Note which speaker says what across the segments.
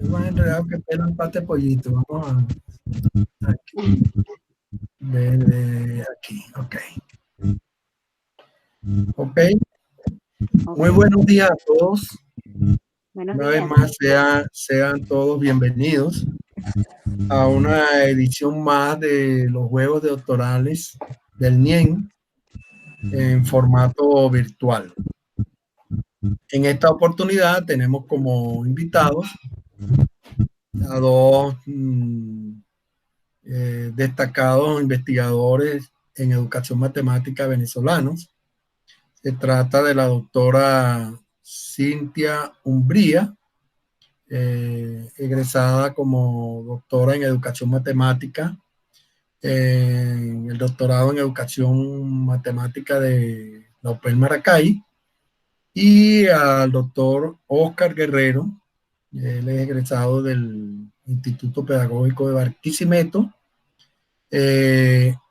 Speaker 1: más enredado que pelo en pate pollito. Vamos a aquí. Desde aquí, ok. Ok. Muy buenos días a todos.
Speaker 2: Buenos
Speaker 1: Una vez
Speaker 2: días.
Speaker 1: más, sean todos bienvenidos a una edición más de los Juegos de Doctorales del NIEN en formato virtual. En esta oportunidad tenemos como invitados a dos destacados investigadores en educación matemática venezolanos. Se trata de la doctora Cintia Umbría, egresada como doctora en educación matemática, en el doctorado en educación matemática de la UPEL Maracay, y al doctor Oscar Guerrero. Él es egresado del Instituto Pedagógico de Barquisimeto.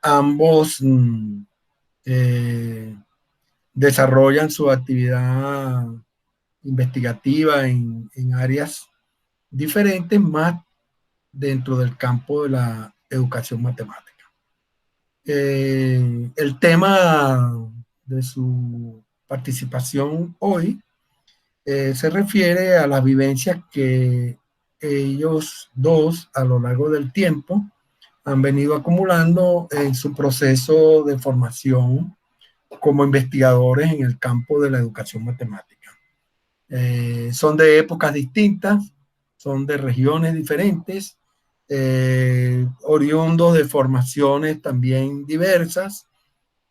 Speaker 1: Ambos desarrollan su actividad investigativa en áreas diferentes, más dentro del campo de la educación matemática. El tema de su participación hoy se refiere a las vivencias que ellos dos a lo largo del tiempo han venido acumulando en su proceso de formación como investigadores en el campo de la educación matemática. Son de épocas distintas, son de regiones diferentes, oriundos de formaciones también diversas,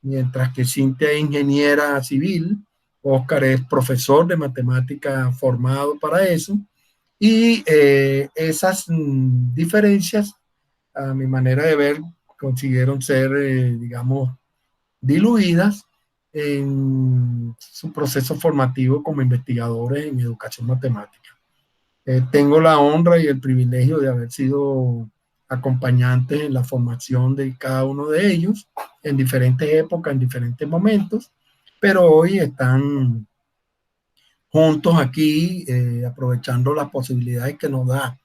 Speaker 1: mientras que Cintia es ingeniera civil, Oscar es profesor de matemática formado para eso, y esas diferencias, a mi manera de ver, consiguieron ser, digamos, diluidas en su proceso formativo como investigadores en educación matemática. Tengo la honra y el privilegio de haber sido acompañantes en la formación de cada uno de ellos en diferentes épocas, en diferentes momentos, pero hoy están juntos aquí, aprovechando las posibilidades que nos da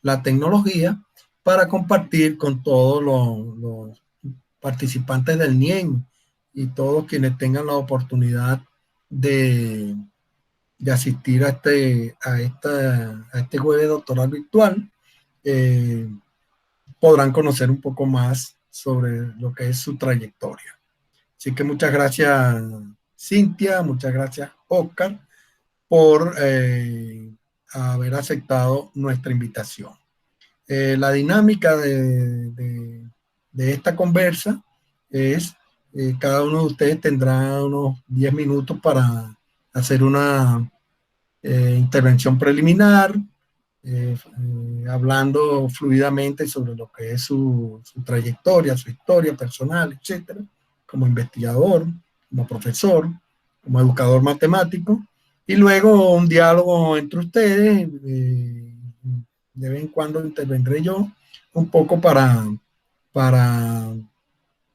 Speaker 1: la tecnología para compartir con todos los participantes del NIEN y todos quienes tengan la oportunidad de, de asistir a este jueves doctoral virtual, eh, podrán conocer un poco más sobre lo que es su trayectoria. Así que muchas gracias, Cintia, muchas gracias, Oscar, por haber aceptado nuestra invitación. La dinámica de esta conversa es, cada uno de ustedes tendrá unos 10 minutos para hacer una intervención preliminar, hablando fluidamente sobre lo que es su trayectoria, su historia personal, etcétera, como investigador, como profesor, como educador matemático, y luego un diálogo entre ustedes. De vez en cuando intervendré yo un poco para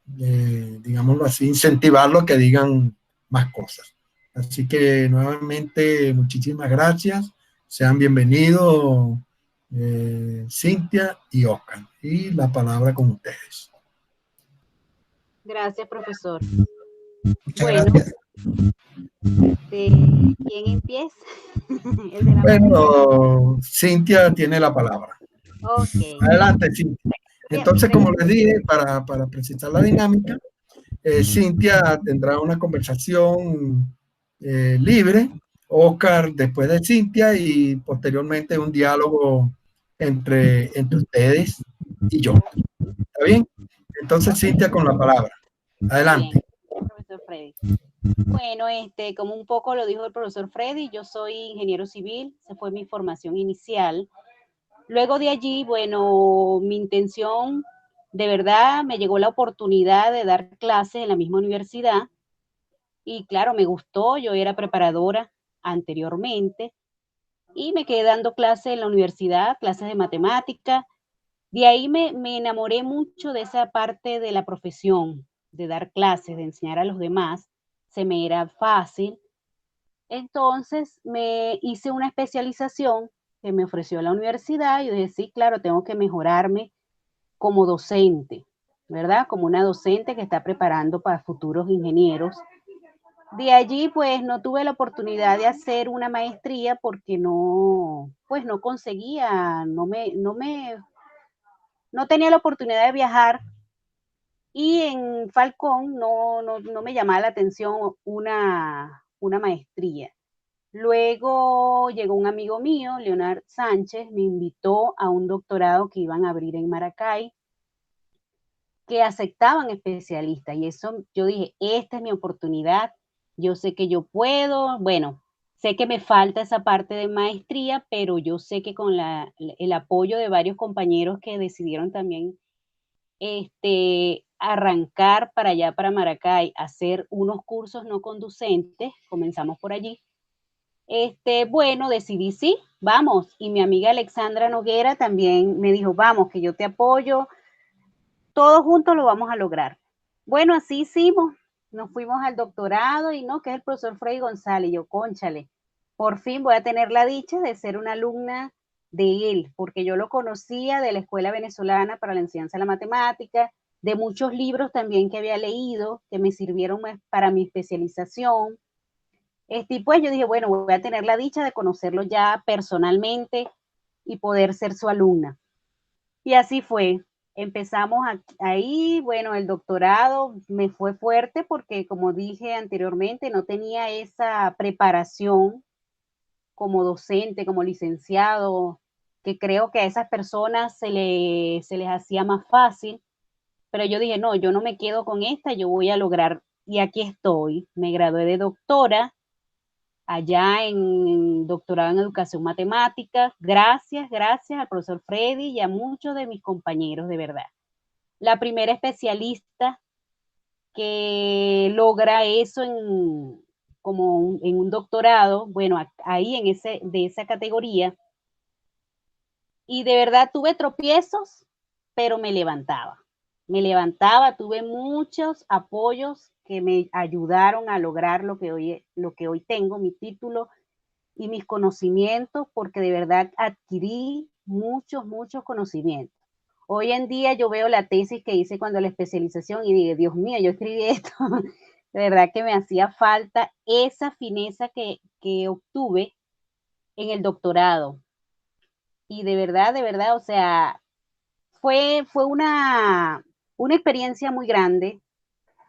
Speaker 1: digámoslo así, incentivarlo a que digan más cosas. Así que nuevamente, muchísimas gracias. Sean bienvenidos, Cintia y Oscar. Y la palabra con ustedes.
Speaker 2: Gracias, profesor.
Speaker 1: Muchas
Speaker 2: Bueno,
Speaker 1: gracias.
Speaker 2: ¿quién empieza? El de la mano izquierda.
Speaker 1: Bueno, Cintia tiene la palabra.
Speaker 2: Ok.
Speaker 1: Adelante, Cintia. Entonces, como les
Speaker 2: Pregunta.
Speaker 1: dije, para precisar la dinámica, Cintia tendrá una conversación libre, Oscar después de Cintia y posteriormente un diálogo entre ustedes y yo. ¿Está bien? Entonces,
Speaker 2: Ok.
Speaker 1: Cintia con la palabra.
Speaker 2: Bien,
Speaker 1: Adelante.
Speaker 2: profesor Freddy. Bueno, como un poco lo dijo el profesor Freddy, yo soy ingeniero civil, esa fue mi formación inicial. Luego de allí, bueno, mi intención, de verdad, me llegó la oportunidad de dar clases en la misma universidad y claro, me gustó, yo era preparadora anteriormente y me quedé dando clases en la universidad, clases de matemática. De ahí me enamoré mucho de esa parte de la profesión, de dar clases, de enseñar a los demás, se me era fácil. Entonces me hice una especialización que me ofreció la universidad, y yo dije, sí, claro, tengo que mejorarme como docente, ¿verdad? Como una docente que está preparando para futuros ingenieros. De allí, pues, no tuve la oportunidad de hacer una maestría porque no, pues, no conseguía, no tenía la oportunidad de viajar, y en Falcón no me llamaba la atención una maestría. Luego llegó un amigo mío, Leonard Sánchez, me invitó a un doctorado que iban a abrir en Maracay, que aceptaban especialistas, y eso yo dije, esta es mi oportunidad, yo sé que yo puedo, bueno, sé que me falta esa parte de maestría, pero yo sé que con el apoyo de varios compañeros que decidieron también arrancar para allá, para Maracay, hacer unos cursos no conducentes, comenzamos por allí. Bueno, decidí sí, vamos. Y mi amiga Alexandra Noguera también me dijo, vamos, que yo te apoyo, todos juntos lo vamos a lograr. Bueno, así hicimos, nos fuimos al doctorado y no, que es el profesor Freddy González, y yo, cónchale, por fin voy a tener la dicha de ser una alumna de él, porque yo lo conocía de la Escuela Venezolana para la Enseñanza de la Matemática, de muchos libros también que había leído, que me sirvieron para mi especialización. Y pues yo dije, bueno, voy a tener la dicha de conocerlo ya personalmente y poder ser su alumna. Y así fue. Empezamos ahí, bueno, el doctorado me fue fuerte porque, como dije anteriormente, no tenía esa preparación como docente, como licenciado, que creo que a esas personas se les hacía más fácil, pero yo dije, no, yo no me quedo con esta, yo voy a lograr, y aquí estoy. Me gradué de doctora allá en doctorado en educación matemática, gracias al profesor Freddy y a muchos de mis compañeros, de verdad. La primera especialista que logra eso en un doctorado, bueno, ahí de esa categoría, y de verdad tuve tropiezos, pero me levantaba, tuve muchos apoyos que me ayudaron a lograr lo que hoy tengo, mi título y mis conocimientos, porque de verdad adquirí muchos conocimientos. Hoy en día yo veo la tesis que hice cuando la especialización y digo, Dios mío, yo escribí esto. De verdad que me hacía falta esa fineza que obtuve en el doctorado. Y de verdad, o sea, fue una experiencia muy grande.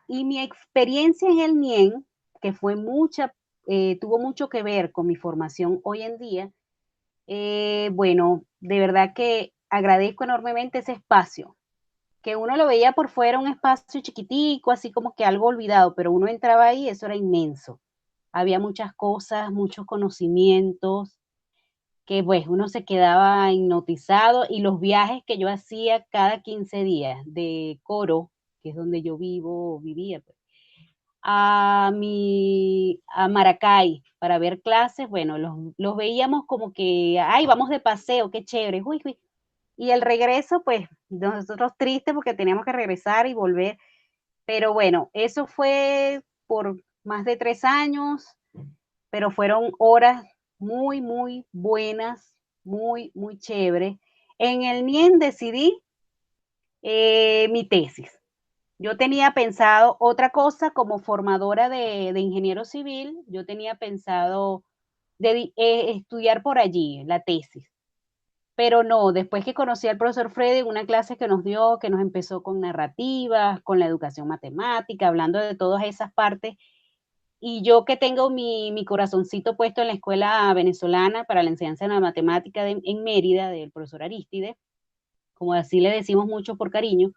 Speaker 2: Y mi experiencia en el NIEN, que fue tuvo mucho que ver con mi formación hoy en día, bueno, de verdad que agradezco enormemente ese espacio, que uno lo veía por fuera un espacio chiquitico, así como que algo olvidado, pero uno entraba ahí, eso era inmenso. Había muchas cosas, muchos conocimientos, que pues uno se quedaba hipnotizado, y los viajes que yo hacía cada 15 días de Coro, que es donde yo vivía, pues, a Maracay para ver clases, bueno, los veíamos como que, ay, vamos de paseo, qué chévere, uy, uy. Y el regreso, pues nosotros tristes porque teníamos que regresar y volver, pero bueno, eso fue por más de 3 años, pero fueron horas muy buenas, muy chéveres. En el NIEN decidí mi tesis. Yo tenía pensado otra cosa como formadora de ingeniero civil, yo tenía pensado estudiar por allí la tesis, pero no, después que conocí al profesor Freddy en una clase que nos dio, que nos empezó con narrativas, con la educación matemática, hablando de todas esas partes, y yo que tengo mi corazoncito puesto en la escuela venezolana para la enseñanza de la matemática en Mérida, del profesor Aristide, como así le decimos mucho por cariño,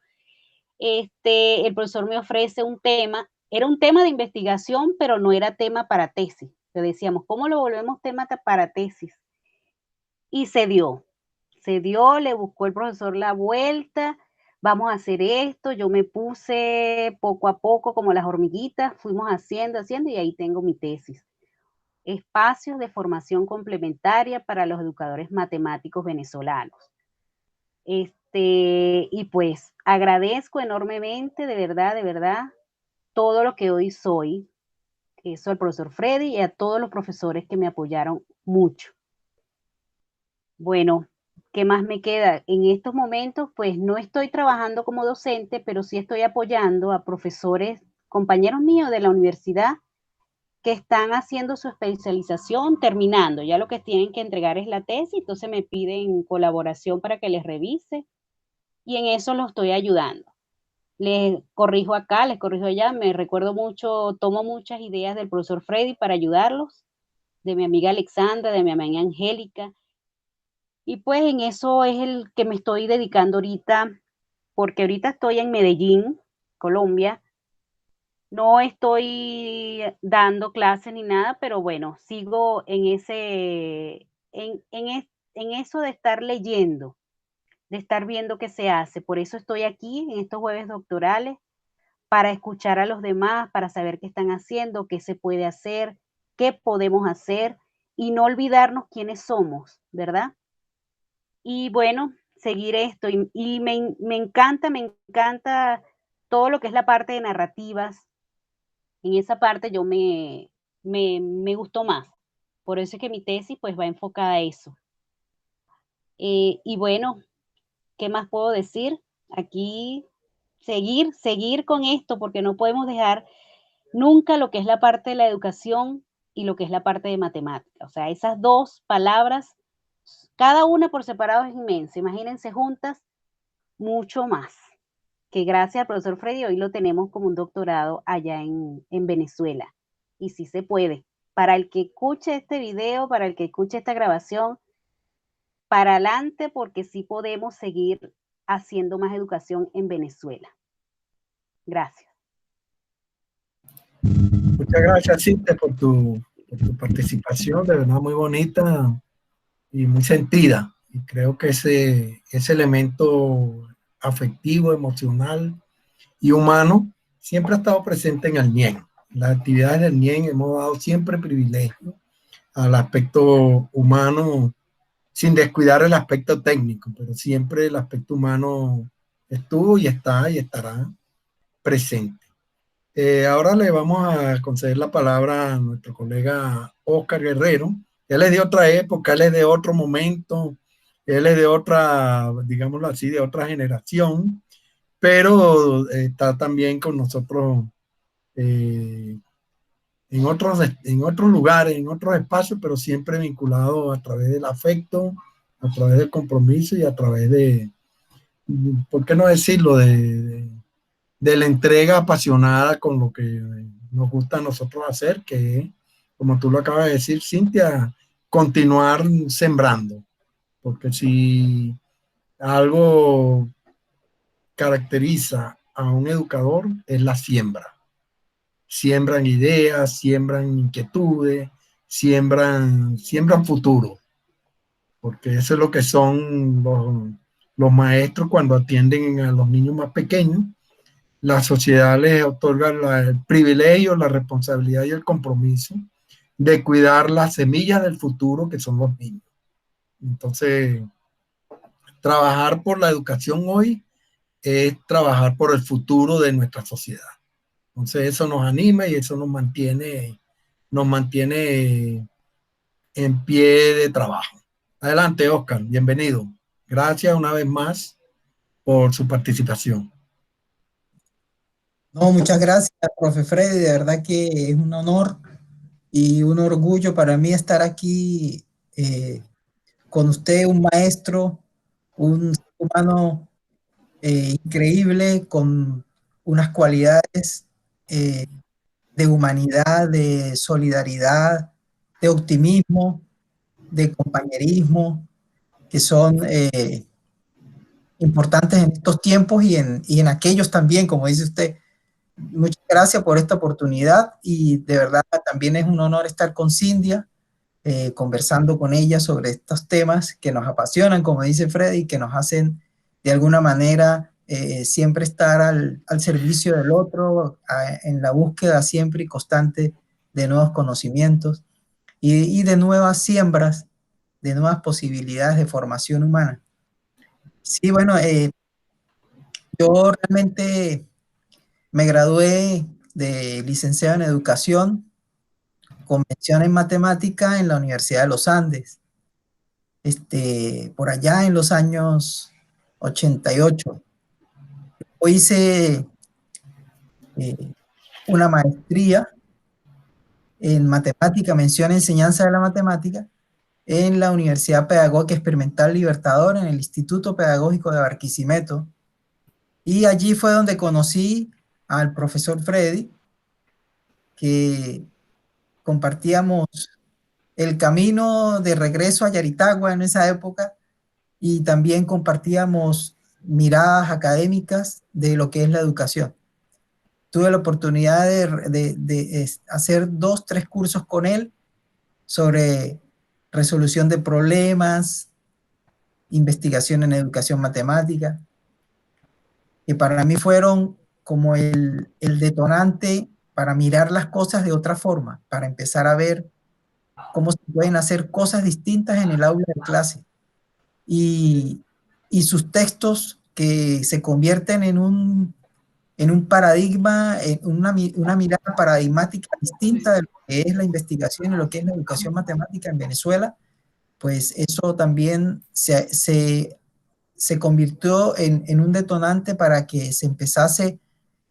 Speaker 2: el profesor me ofrece un tema, era un tema de investigación, pero no era tema para tesis. Le decíamos, ¿cómo lo volvemos tema para tesis? Y se dio, le buscó el profesor la vuelta, vamos a hacer esto, yo me puse poco a poco como las hormiguitas, fuimos haciendo, y ahí tengo mi tesis. Espacios de formación complementaria para los educadores matemáticos venezolanos. Y pues agradezco enormemente, de verdad, todo lo que hoy soy, eso al profesor Freddy y a todos los profesores que me apoyaron mucho. Bueno, ¿qué más me queda? En estos momentos, pues no estoy trabajando como docente, pero sí estoy apoyando a profesores, compañeros míos de la universidad que están haciendo su especialización, terminando. Ya lo que tienen que entregar es la tesis, entonces me piden colaboración para que les revise y en eso los estoy ayudando. Les corrijo acá, les corrijo allá, me recuerdo mucho, tomo muchas ideas del profesor Freddy para ayudarlos, de mi amiga Alexandra, de mi amiga Angélica, y pues en eso es el que me estoy dedicando ahorita, porque ahorita estoy en Medellín, Colombia. No estoy dando clases ni nada, pero bueno, sigo en ese, en eso de estar leyendo, de estar viendo qué se hace. Por eso estoy aquí en estos jueves doctorales, para escuchar a los demás, para saber qué están haciendo, qué se puede hacer, qué podemos hacer y no olvidarnos quiénes somos, ¿verdad? Y bueno, seguir esto. Y me encanta todo lo que es la parte de narrativas. En esa parte yo me gustó más. Por eso es que mi tesis pues va enfocada a eso. Y bueno, ¿qué más puedo decir? Aquí seguir con esto, porque no podemos dejar nunca lo que es la parte de la educación y lo que es la parte de matemática. O sea, esas dos palabras, cada una por separado es inmensa. Imagínense juntas mucho más. Que gracias al profesor Freddy hoy lo tenemos como un doctorado allá en Venezuela. Y sí se puede. Para el que escuche este video, para el que escuche esta grabación, para adelante porque sí podemos seguir haciendo más educación en Venezuela. Gracias.
Speaker 1: Muchas gracias, Cintia, por tu participación, de verdad muy bonita y muy sentida. Y creo que ese elemento afectivo, emocional y humano siempre ha estado presente en el NIEN. Las actividades del NIEN hemos dado siempre privilegio al aspecto humano sin descuidar el aspecto técnico, pero siempre el aspecto humano estuvo y está y estará presente. Ahora le vamos a conceder la palabra a nuestro colega Oscar Guerrero. Él es de otra época, él es de otro momento, él es de otra, digámoslo así, de otra generación, pero está también con nosotros eh, en otros lugares, en otros espacios, pero siempre vinculado a través del afecto, a través del compromiso y a través de, ¿por qué no decirlo?, de la entrega apasionada con lo que nos gusta a nosotros hacer, que es, como tú lo acabas de decir, Cintia, continuar sembrando, porque si algo caracteriza a un educador es la siembra. Siembran ideas, siembran inquietudes, siembran futuro, porque eso es lo que son los maestros cuando atienden a los niños más pequeños. La sociedad les otorga el privilegio, la responsabilidad y el compromiso de cuidar las semillas del futuro que son los niños. Entonces, trabajar por la educación hoy es trabajar por el futuro de nuestra sociedad. Entonces, eso nos anima y eso nos mantiene en pie de trabajo. Adelante, Oscar, bienvenido. Gracias una vez más por su participación.
Speaker 3: No, muchas gracias, profe Freddy. De verdad que es un honor y un orgullo para mí estar aquí con usted, un maestro, un ser humano increíble, con unas cualidades eh, de humanidad, de solidaridad, de optimismo, de compañerismo, que son importantes en estos tiempos y en aquellos también, como dice usted. Muchas gracias por esta oportunidad y de verdad también es un honor estar con Cintia, conversando con ella sobre estos temas que nos apasionan, como dice Freddy, que nos hacen de alguna manera siempre estar al servicio del otro, en la búsqueda siempre y constante de nuevos conocimientos y de nuevas siembras, de nuevas posibilidades de formación humana. Sí, bueno, yo realmente me gradué de licenciado en educación con mención en matemática en la Universidad de los Andes. por allá en los años 88. Yo hice una maestría en matemática, mención enseñanza de la matemática, en la Universidad Pedagógica Experimental Libertador, en el Instituto Pedagógico de Barquisimeto. Y allí fue donde conocí al profesor Freddy, que compartíamos el camino de regreso a Yaritagua en esa época y también compartíamos miradas académicas de lo que es la educación. Tuve la oportunidad de hacer 2, 3 cursos con él sobre resolución de problemas, investigación en educación matemática, que para mí fueron como el detonante para mirar las cosas de otra forma, para empezar a ver cómo se pueden hacer cosas distintas en el aula de clase. Y, y sus textos que se convierten en un paradigma, en una mirada paradigmática distinta de lo que es la investigación y lo que es la educación matemática en Venezuela, pues eso también se convirtió en un detonante para que se empezase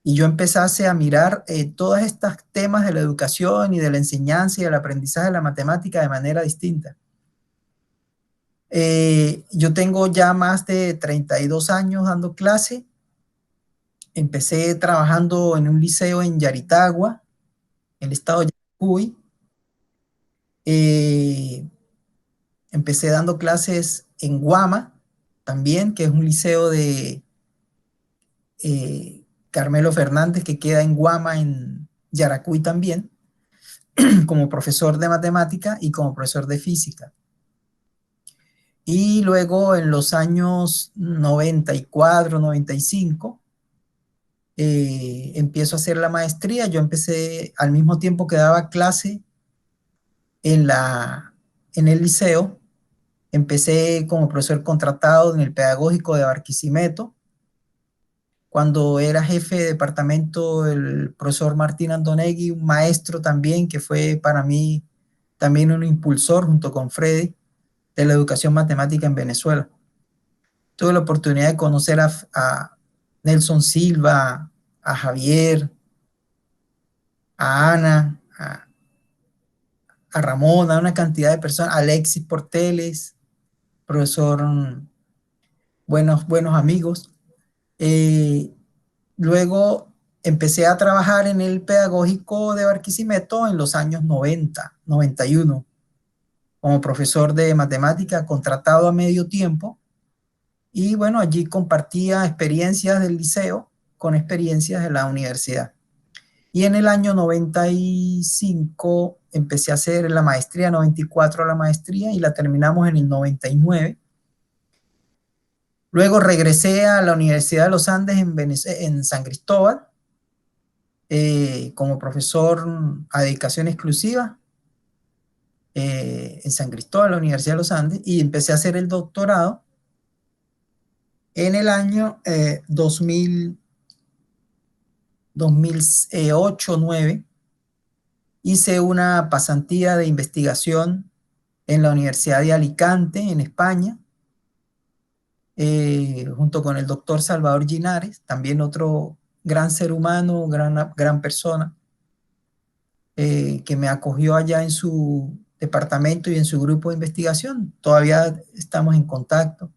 Speaker 3: y yo empezase a mirar todos estos temas de la educación y de la enseñanza y del aprendizaje de la matemática de manera distinta. Yo tengo ya más de 32 años dando clase. Empecé trabajando en un liceo en Yaritagua, en el estado de Yaracuy. Empecé dando clases en Guama, también, que es un liceo de Carmelo Fernández, que queda en Guama, en Yaracuy también, como profesor de matemática y como profesor de física. Y luego en los años 94, 95, empiezo a hacer la maestría. Yo empecé al mismo tiempo que daba clase en el liceo. Empecé como profesor contratado en el Pedagógico de Barquisimeto. Cuando era jefe de departamento, el profesor Martín Antonegui, un maestro también, que fue para mí también un impulsor junto con Freddy de la educación matemática en Venezuela. Tuve la oportunidad de conocer a Nelson Silva, a Javier, a Ana, a Ramón, a una cantidad de personas, a Alexis Porteles, profesor, buenos amigos. Luego empecé a trabajar en el Pedagógico de Barquisimeto en los años 90, 91, como profesor de matemática contratado a medio tiempo. Y bueno, allí compartía experiencias del liceo con experiencias de la universidad. Y en el año 95 empecé a hacer la maestría, 94 la maestría, y la terminamos en el 99. Luego regresé a la Universidad de los Andes en San Cristóbal, como profesor a dedicación exclusiva en San Cristóbal, la Universidad de los Andes, y empecé a hacer el doctorado en el año 2008-2009. Hice una pasantía de investigación en la Universidad de Alicante, en España, junto con el doctor Salvador Ginares, también otro gran ser humano, gran persona, que me acogió allá en su departamento y en su grupo de investigación. Todavía estamos en contacto.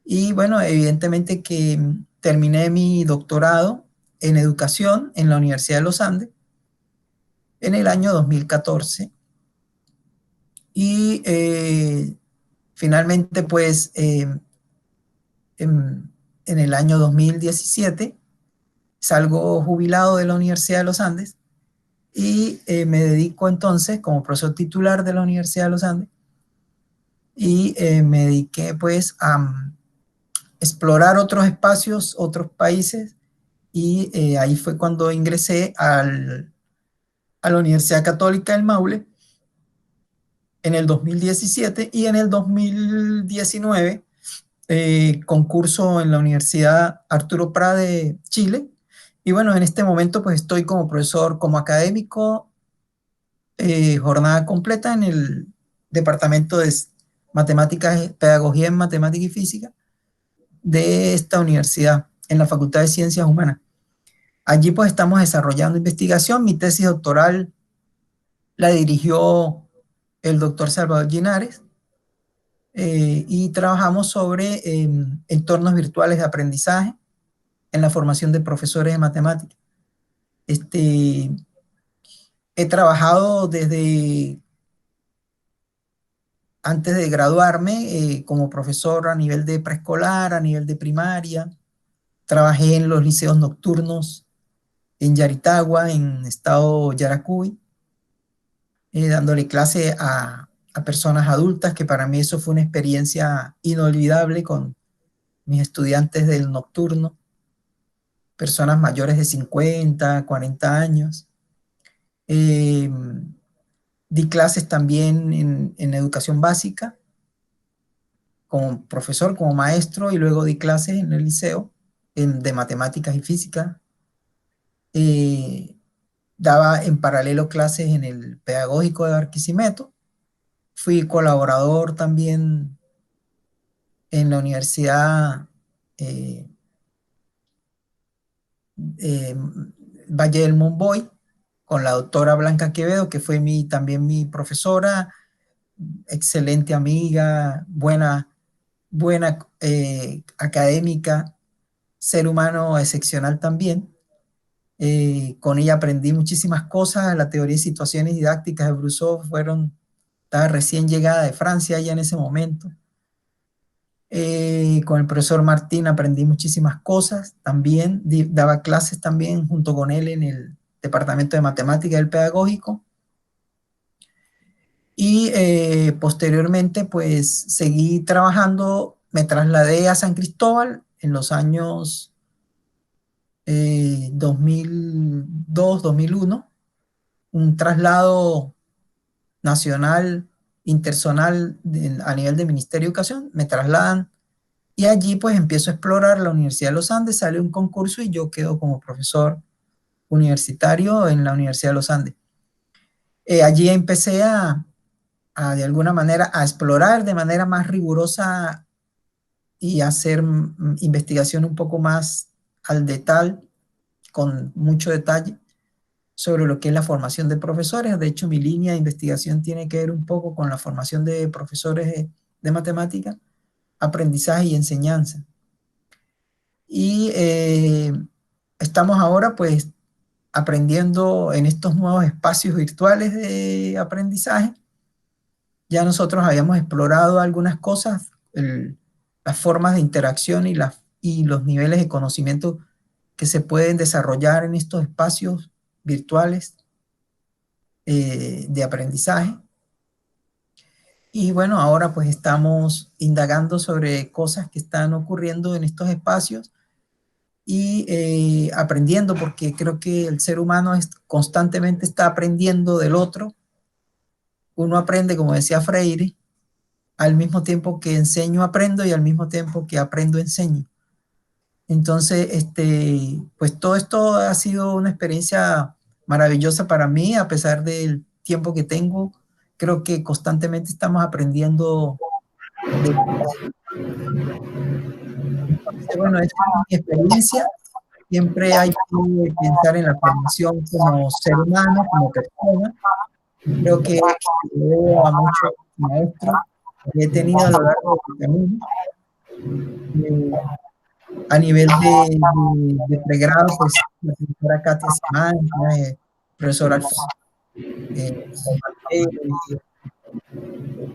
Speaker 3: Y bueno, evidentemente que terminé mi doctorado en educación en la Universidad de los Andes en el año 2014. Y finalmente, pues, en el año 2017 salgo jubilado de la Universidad de los Andes y me dedico entonces como profesor titular de la Universidad de los Andes y me dediqué pues a explorar otros espacios, otros países y ahí fue cuando ingresé a la Universidad Católica del Maule en el 2017 y en el 2019 concurso en la Universidad Arturo Prat de Chile. Y bueno, en este momento pues estoy como profesor, como académico, jornada completa en el departamento de matemáticas, pedagogía en matemática y física de esta universidad, en la Facultad de Ciencias Humanas. Allí pues estamos desarrollando investigación. Mi tesis doctoral la dirigió el doctor Salvador Linares, y trabajamos sobre entornos virtuales de aprendizaje en la formación de profesores de matemáticas. He trabajado desde antes de graduarme como profesor a nivel de preescolar, a nivel de primaria. Trabajé en los liceos nocturnos en Yaritagua, en estado Yaracuy, dándole clase a personas adultas, que para mí eso fue una experiencia inolvidable con mis estudiantes del nocturno, personas mayores de 50, 40 años. Eh, Di clases también en educación básica, como profesor, como maestro, y luego di clases en el liceo de matemáticas y física. Daba en paralelo clases en el pedagógico de Barquisimeto. Fui colaborador también en la Universidad eh, Valle del Monboy con la doctora Blanca Quevedo, que fue también mi profesora, excelente amiga, buena académica, ser humano excepcional también. Con ella aprendí muchísimas cosas. La teoría de situaciones didácticas de Brousseau estaba recién llegada de Francia ya en ese momento. Con el profesor Martín aprendí muchísimas cosas también. Daba clases también junto con él en el departamento de matemática del pedagógico. Y posteriormente pues seguí trabajando, me trasladé a San Cristóbal en los años 2002, 2001, un traslado nacional, interzonal a nivel de Ministerio de Educación. Me trasladan y allí pues empiezo a explorar la Universidad de los Andes, sale un concurso y yo quedo como profesor universitario en la Universidad de los Andes. Allí empecé de alguna manera a explorar de manera más rigurosa y hacer investigación un poco más al detalle, con mucho detalle, sobre lo que es la formación de profesores. De hecho, mi línea de investigación tiene que ver un poco con la formación de profesores de matemática, aprendizaje y enseñanza. Y estamos ahora pues aprendiendo en estos nuevos espacios virtuales de aprendizaje. Ya nosotros habíamos explorado algunas cosas, las formas de interacción y los niveles de conocimiento que se pueden desarrollar en estos espacios virtuales de aprendizaje. Y bueno, ahora pues estamos indagando sobre cosas que están ocurriendo en estos espacios y aprendiendo, porque creo que el ser humano constantemente está aprendiendo del otro. Uno aprende, como decía Freire, al mismo tiempo que enseño aprendo y al mismo tiempo que aprendo enseño. Entonces, pues todo esto ha sido una experiencia maravillosa para mí, a pesar del tiempo que tengo. Creo que constantemente estamos aprendiendo. Entonces, bueno, esa es mi experiencia. Siempre hay que pensar en la formación como ser humano, como persona. Creo que debo a muchos maestros que he tenido a lo largo del camino. A nivel de pregrado, pues la profesora Katia Simán, el profesor Alfonso, la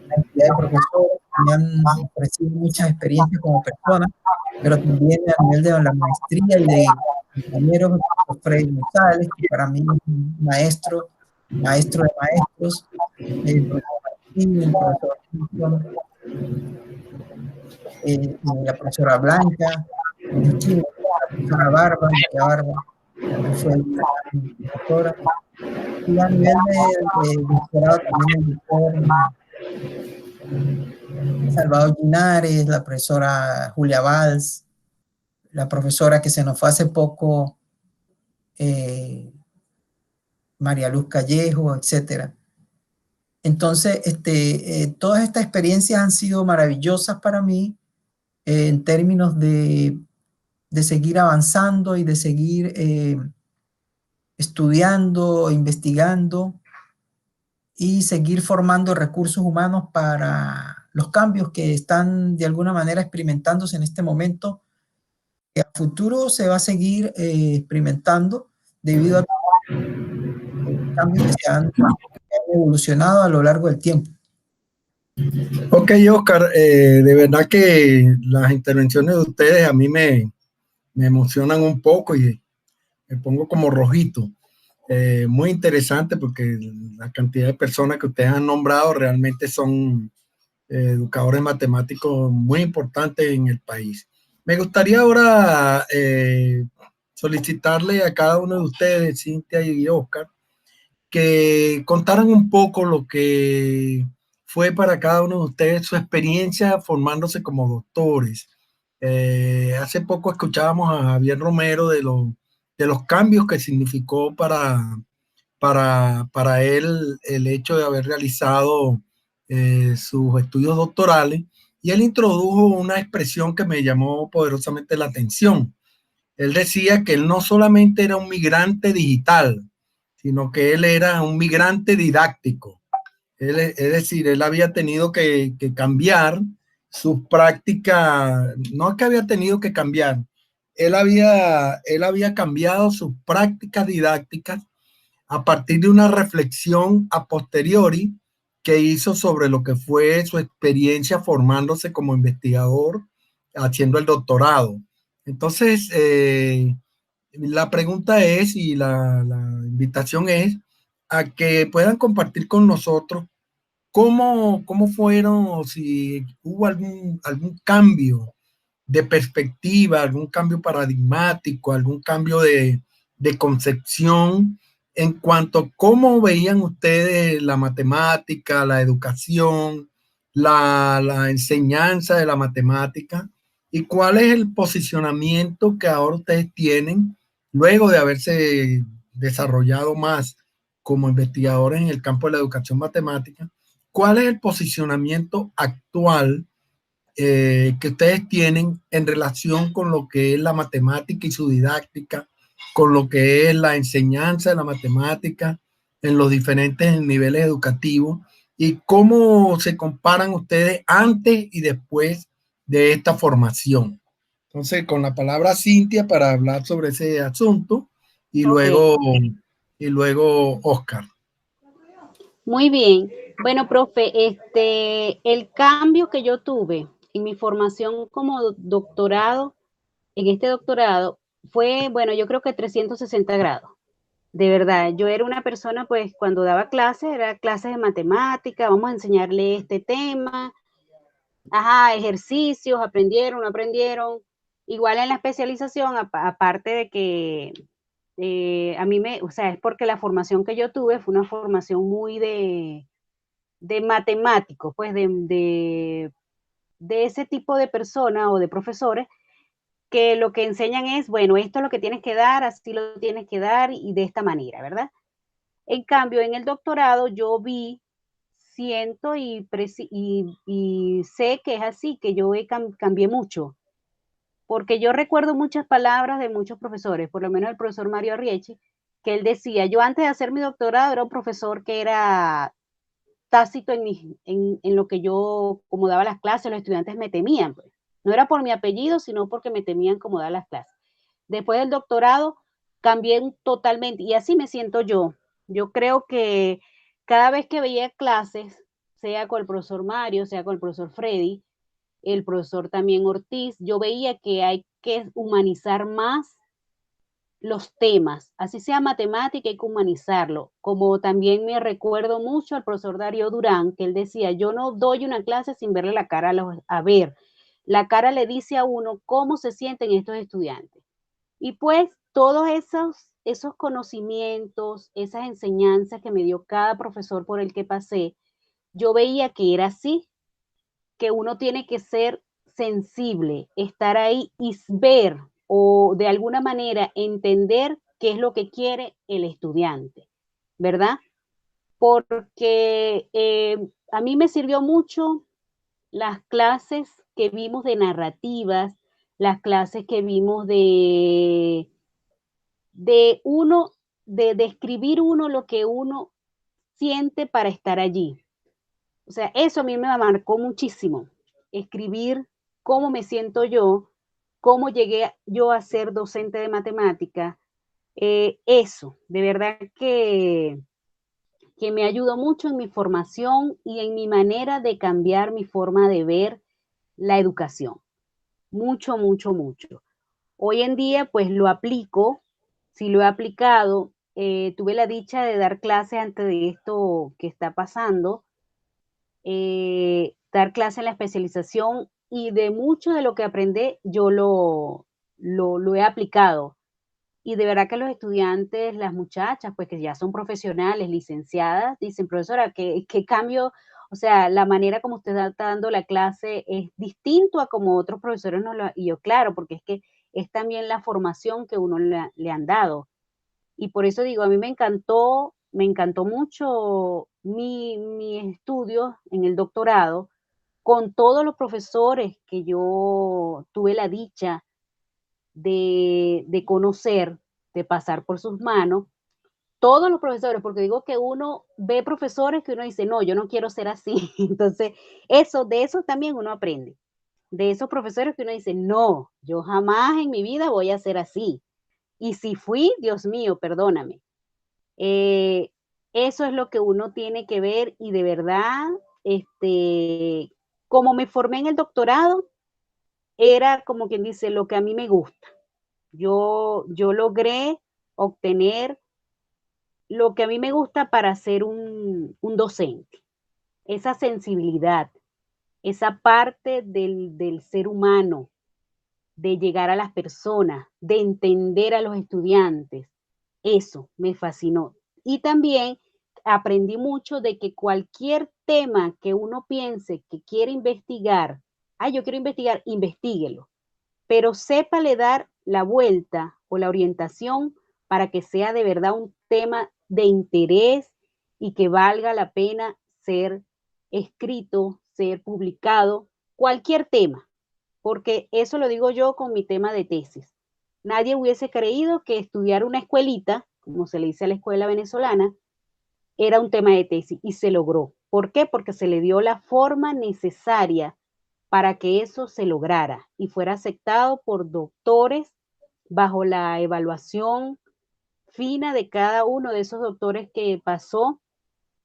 Speaker 3: cantidad de profesores que me han ofrecido muchas experiencias como persona, pero también a nivel de la maestría y de compañeros, el profesor Freddy González, que para mí es un maestro de maestros, el profesor Martín, el profesor Hilton, la profesora Blanca, la profesora Barba, María Barba, que fue la profesora. Y a nivel de doctorado también el doctor Salvador Linares, la profesora Julia Valls, la profesora que se nos fue hace poco, María Luz Callejo, etc. Entonces, todas estas experiencias han sido maravillosas para mí en términos de seguir avanzando y de seguir estudiando, investigando y seguir formando recursos humanos para los cambios que están de alguna manera experimentándose en este momento. Que a futuro se va a seguir experimentando debido a los cambios que se han evolucionado a lo largo del tiempo.
Speaker 1: Ok, Oscar, de verdad que las intervenciones de ustedes a mí me emocionan un poco y me pongo como rojito. Muy interesante porque la cantidad de personas que ustedes han nombrado realmente son educadores matemáticos muy importantes en el país. Me gustaría ahora solicitarle a cada uno de ustedes, Cintia y Oscar, que contaran un poco lo que fue para cada uno de ustedes su experiencia formándose como doctores. Hace poco escuchábamos a Javier Romero de los cambios que significó para él el hecho de haber realizado sus estudios doctorales, y él introdujo una expresión que me llamó poderosamente la atención. Él decía que él no solamente era un migrante digital, sino que él era un migrante didáctico. Es decir, él había tenido que cambiar sus prácticas, no es que había tenido que cambiar, él había cambiado sus prácticas didácticas a partir de una reflexión a posteriori que hizo sobre lo que fue su experiencia formándose como investigador, haciendo el doctorado. Entonces, la pregunta es, y la invitación es, a que puedan compartir con nosotros cómo fueron, o si hubo algún cambio de perspectiva, algún cambio paradigmático, algún cambio de concepción en cuanto a cómo veían ustedes la matemática, la educación, la enseñanza de la matemática, y cuál es el posicionamiento que ahora ustedes tienen luego de haberse desarrollado más como investigadores en el campo de la educación matemática. ¿Cuál es el posicionamiento actual que ustedes tienen en relación con lo que es la matemática y su didáctica, con lo que es la enseñanza de la matemática en los diferentes niveles educativos, y cómo se comparan ustedes antes y después de esta formación? Entonces, con la palabra Cintia para hablar sobre ese asunto, y luego,
Speaker 2: Okay.
Speaker 1: y luego Oscar.
Speaker 2: Muy bien. Bueno, profe, el cambio que yo tuve en mi formación como doctorado, en este doctorado, fue, bueno, yo creo que 360 grados. De verdad, yo era una persona, pues, cuando daba clases, era clases de matemática, vamos a enseñarle este tema, ajá, ejercicios, aprendieron, no aprendieron. Igual en la especialización, aparte de que a mí o sea, es porque la formación que yo tuve fue una formación muy de matemáticos, pues de ese tipo de personas o de profesores que lo que enseñan es, bueno, esto es lo que tienes que dar, así lo tienes que dar y de esta manera, ¿verdad? En cambio, en el doctorado yo vi, siento y sé que es así, que yo cambié mucho, porque yo recuerdo muchas palabras de muchos profesores, por lo menos el profesor Mario Riechi, que él decía, yo antes de hacer mi doctorado era un profesor que era tácito en lo que yo, como daba las clases, los estudiantes me temían, pues. No era por mi apellido, sino porque me temían como dar las clases. Después del doctorado cambié totalmente y así me siento yo. Yo creo que cada vez que veía clases, sea con el profesor Mario, sea con el profesor Freddy, el profesor también Ortiz, yo veía que hay que humanizar más los temas, así sea matemática, hay que humanizarlo. Como también me recuerdo mucho al profesor Darío Durán, que él decía, yo no doy una clase sin verle la cara a ver. La cara le dice a uno cómo se sienten estos estudiantes. Y pues todos esos conocimientos, esas enseñanzas que me dio cada profesor por el que pasé, yo veía que era así, que uno tiene que ser sensible, estar ahí y ver o de alguna manera entender qué es lo que quiere el estudiante, ¿verdad? porque a mí me sirvió mucho las clases que vimos de narrativas, las clases que vimos de uno, de describir uno lo que uno siente para estar allí. O sea, eso a mí me marcó muchísimo. Escribir cómo me siento yo, cómo llegué yo a ser docente de matemática. Eso, de verdad que me ayudó mucho en mi formación y en mi manera de cambiar mi forma de ver la educación. Mucho, mucho, mucho. Hoy en día, pues lo aplico, sí lo he aplicado. Tuve la dicha de dar clases antes de esto que está pasando, dar clases en la especialización y de mucho de lo que aprendí yo lo he aplicado. Y de verdad que los estudiantes, las muchachas, pues que ya son profesionales, licenciadas, dicen, profesora, ¿qué cambio? O sea, la manera como usted está dando la clase es distinto a como otros profesores nos lo... Y yo, claro, porque es que es también la formación que uno le han dado. Y por eso digo, a mí me encantó mucho mi estudio en el doctorado con todos los profesores que yo tuve la dicha de conocer, de pasar por sus manos, todos los profesores, porque digo que uno ve profesores que uno dice, no, yo no quiero ser así. Entonces, de eso también uno aprende. De esos profesores que uno dice, no, yo jamás en mi vida voy a ser así. Y si fui, Dios mío, perdóname. Eh, Eso es lo que uno tiene que ver y de verdad, como me formé en el doctorado, era como quien dice lo que a mí me gusta. Yo logré obtener lo que a mí me gusta para ser un docente, esa sensibilidad, esa parte del ser humano, de llegar a las personas, de entender a los estudiantes. Eso me fascinó. Y también aprendí mucho de que cualquier tema que uno piense que quiere investigar, yo quiero investigar, investiguelo, pero sépale dar la vuelta o la orientación para que sea de verdad un tema de interés y que valga la pena ser escrito, ser publicado, cualquier tema, porque eso lo digo yo con mi tema de tesis. Nadie hubiese creído que estudiar una escuelita, como se le dice a la escuela venezolana, era un tema de tesis y se logró. ¿Por qué? Porque se le dio la forma necesaria para que eso se lograra y fuera aceptado por doctores bajo la evaluación fina de cada uno de esos doctores que pasó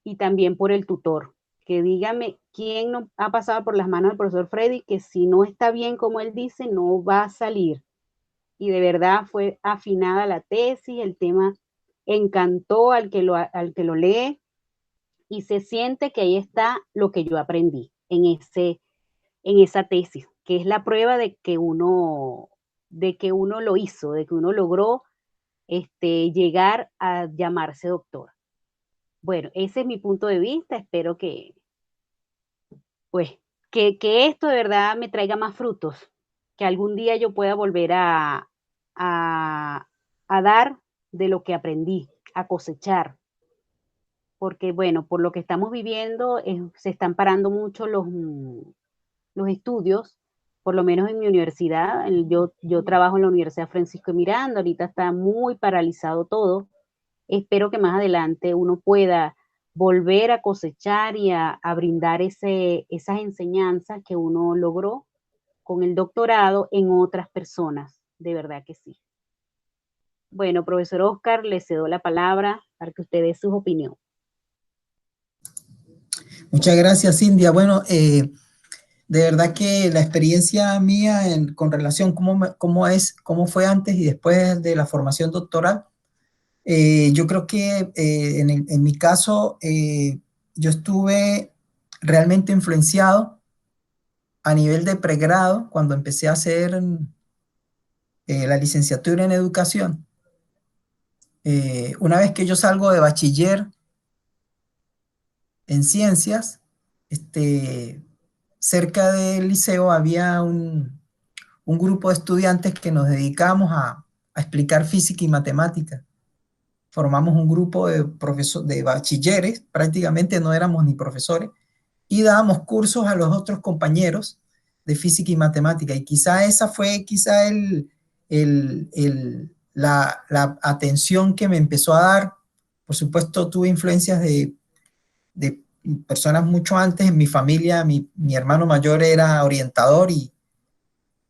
Speaker 2: y también por el tutor. Que dígame quién no ha pasado por las manos del profesor Freddy, que si no está bien como él dice, no va a salir. Y de verdad fue afinada la tesis, el tema encantó al que lo lee y se siente que ahí está lo que yo aprendí en esa tesis, que es la prueba de que uno lo hizo, de que uno logró llegar a llamarse doctor. Bueno, ese es mi punto de vista. Espero pues, que esto de verdad me traiga más frutos, que algún día yo pueda volver a, a dar de lo que aprendí, a cosechar. Porque, bueno, por lo que estamos viviendo, se están parando mucho los estudios, por lo menos en mi universidad. Yo trabajo en la Universidad Francisco de Miranda, ahorita está muy paralizado todo. Espero que más adelante uno pueda volver a cosechar y a brindar esas enseñanzas que uno logró con el doctorado en otras personas. De verdad que sí. Bueno, profesor Oscar, le cedo la palabra para que usted dé su opinión.
Speaker 3: Muchas gracias, Cintia. Bueno, de verdad que la experiencia mía con relación cómo fue antes y después de la formación doctoral, yo creo que en mi caso, yo estuve realmente influenciado a nivel de pregrado cuando empecé a hacer la licenciatura en educación. Una vez que yo salgo de bachiller en ciencias, cerca del liceo había un grupo de estudiantes que nos dedicamos a explicar física y matemática. formamos un grupo de bachilleres, prácticamente no éramos ni profesores, y dábamos cursos a los otros compañeros de física y matemática. Y quizá esa fue la atención que me empezó a dar. Por supuesto, tuve influencias de personas mucho antes. En mi familia, mi hermano mayor era orientador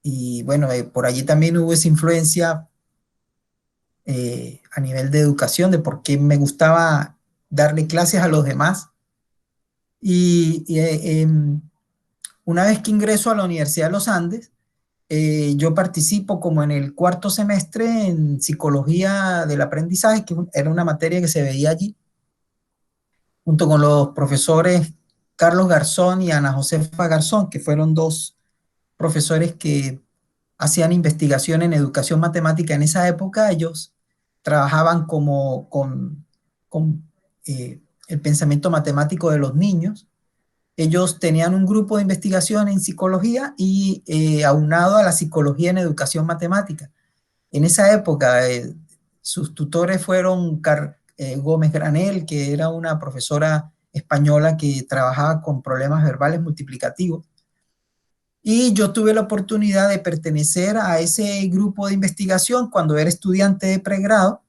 Speaker 3: y bueno, por allí también hubo esa influencia a nivel de educación, de por qué me gustaba darle clases a los demás. Una vez que ingreso a la Universidad de los Andes, yo participo como en el cuarto semestre en psicología del aprendizaje, que era una materia que se veía allí, junto con los profesores Carlos Garzón y Ana Josefa Garzón, que fueron dos profesores que hacían investigación en educación matemática en esa época. Ellos trabajaban con el pensamiento matemático de los niños. Ellos tenían un grupo de investigación en psicología y aunado a la psicología en educación matemática. En esa época, sus tutores fueron Gómez Granel, que era una profesora española que trabajaba con problemas verbales multiplicativos. Y yo tuve la oportunidad de pertenecer a ese grupo de investigación cuando era estudiante de pregrado.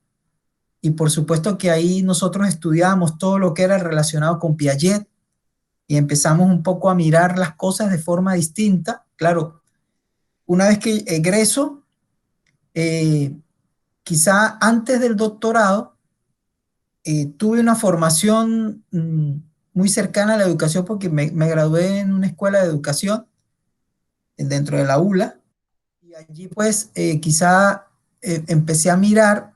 Speaker 3: Y por supuesto que ahí nosotros estudiábamos todo lo que era relacionado con Piaget y empezamos un poco a mirar las cosas de forma distinta. Claro, una vez que egreso, quizá antes del doctorado, tuve una formación muy cercana a la educación porque me gradué en una escuela de educación dentro de la ULA, y allí pues quizá empecé a mirar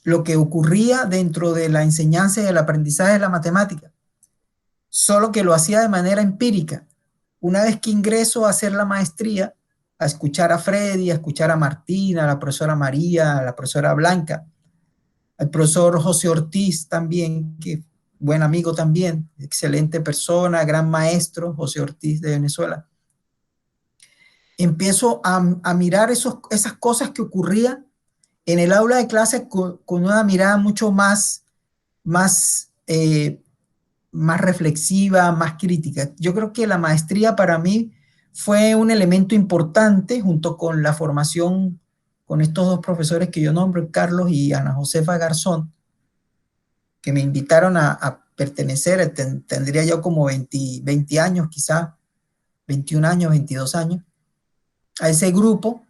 Speaker 3: lo que ocurría dentro de la enseñanza y el aprendizaje de la matemática, solo que lo hacía de manera empírica. Una vez que ingreso a hacer la maestría, a escuchar a Freddy, a escuchar a Martina, a la profesora María, a la profesora Blanca, al profesor José Ortiz también, que buen amigo también, excelente persona, gran maestro, José Ortiz de Venezuela. Empiezo a mirar esas cosas que ocurrían en el aula de clase con una mirada mucho más reflexiva, más crítica. Yo creo que la maestría para mí fue un elemento importante junto con la formación con estos dos profesores que yo nombro, Carlos y Ana Josefa Garzón, que me invitaron a pertenecer. Tendría yo como 20 años, quizá 21 años, 22 años, a ese grupo.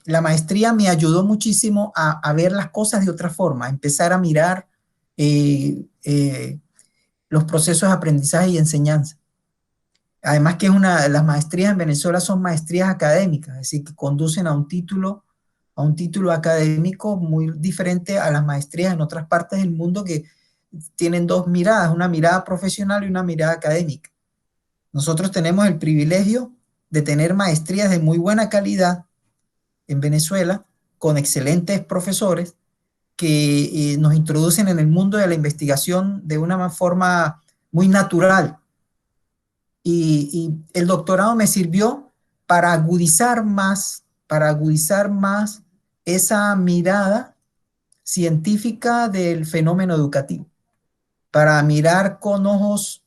Speaker 3: La maestría me ayudó muchísimo a ver las cosas de otra forma, a empezar a mirar los procesos de aprendizaje y enseñanza. Además que las maestrías en Venezuela son maestrías académicas, es decir, que conducen a un título académico muy diferente a las maestrías en otras partes del mundo que tienen dos miradas, una mirada profesional y una mirada académica. Nosotros tenemos el privilegio de tener maestrías de muy buena calidad en Venezuela, con excelentes profesores que nos introducen en el mundo de la investigación de una forma muy natural. Y el doctorado me sirvió para agudizar más esa mirada científica del fenómeno educativo, para mirar con ojos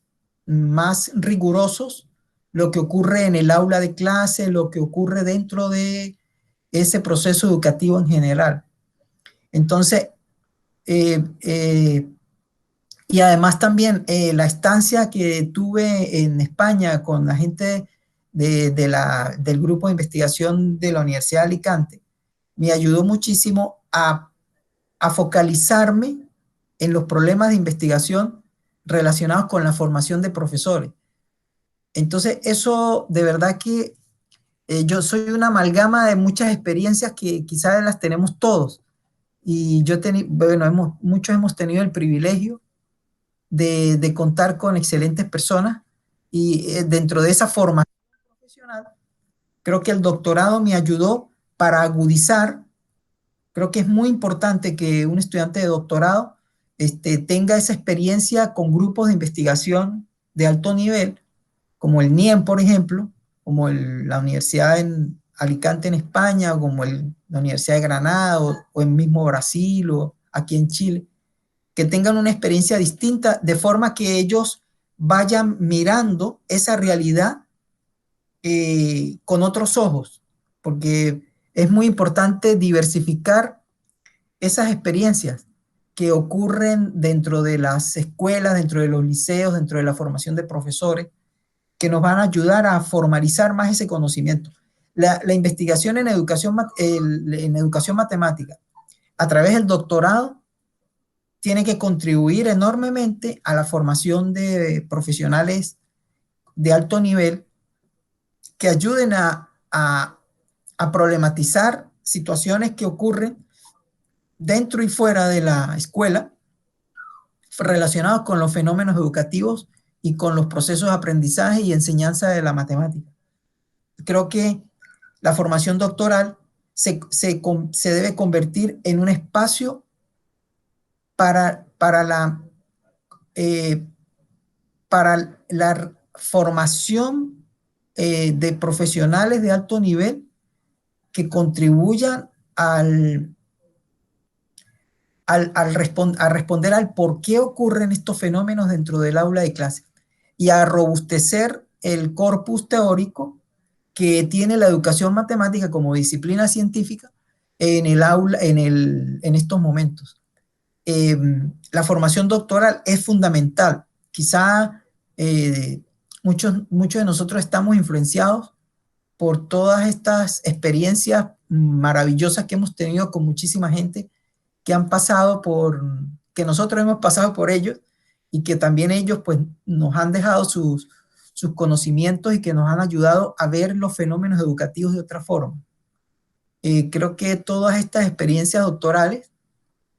Speaker 3: más rigurosos lo que ocurre en el aula de clase, lo que ocurre dentro de ese proceso educativo en general. Entonces, y además también la estancia que tuve en España con la gente del grupo de investigación de la Universidad de Alicante me ayudó muchísimo a focalizarme en los problemas de investigación relacionados con la formación de profesores. Entonces, eso de verdad que yo soy una amalgama de muchas experiencias que quizás las tenemos todos. Y muchos hemos tenido el privilegio de contar con excelentes personas y dentro de esa formación profesional, creo que el doctorado me ayudó para agudizar. Creo que es muy importante que un estudiante de doctorado tenga esa experiencia con grupos de investigación de alto nivel, como el NIEM, por ejemplo, como la Universidad Alicante en España, o como la Universidad de Granada, o en mismo Brasil, o aquí en Chile, que tengan una experiencia distinta, de forma que ellos vayan mirando esa realidad con otros ojos, porque es muy importante diversificar esas experiencias que ocurren dentro de las escuelas, dentro de los liceos, dentro de la formación de profesores, que nos van a ayudar a formalizar más ese conocimiento. La investigación en educación matemática a través del doctorado tiene que contribuir enormemente a la formación de profesionales de alto nivel que ayuden a problematizar situaciones que ocurren dentro y fuera de la escuela relacionados con los fenómenos educativos y con los procesos de aprendizaje y enseñanza de la matemática. Creo que la formación doctoral se debe convertir en un espacio para la formación de profesionales de alto nivel que contribuyan a responder al por qué ocurren estos fenómenos dentro del aula de clase y a robustecer el corpus teórico que tiene la educación matemática como disciplina científica en el aula, en estos momentos. La formación doctoral es fundamental. Quizá muchos de nosotros estamos influenciados por todas estas experiencias maravillosas que hemos tenido con muchísima gente que nosotros hemos pasado por ellos y que también ellos pues nos han dejado sus conocimientos y que nos han ayudado a ver los fenómenos educativos de otra forma. Creo que todas estas experiencias doctorales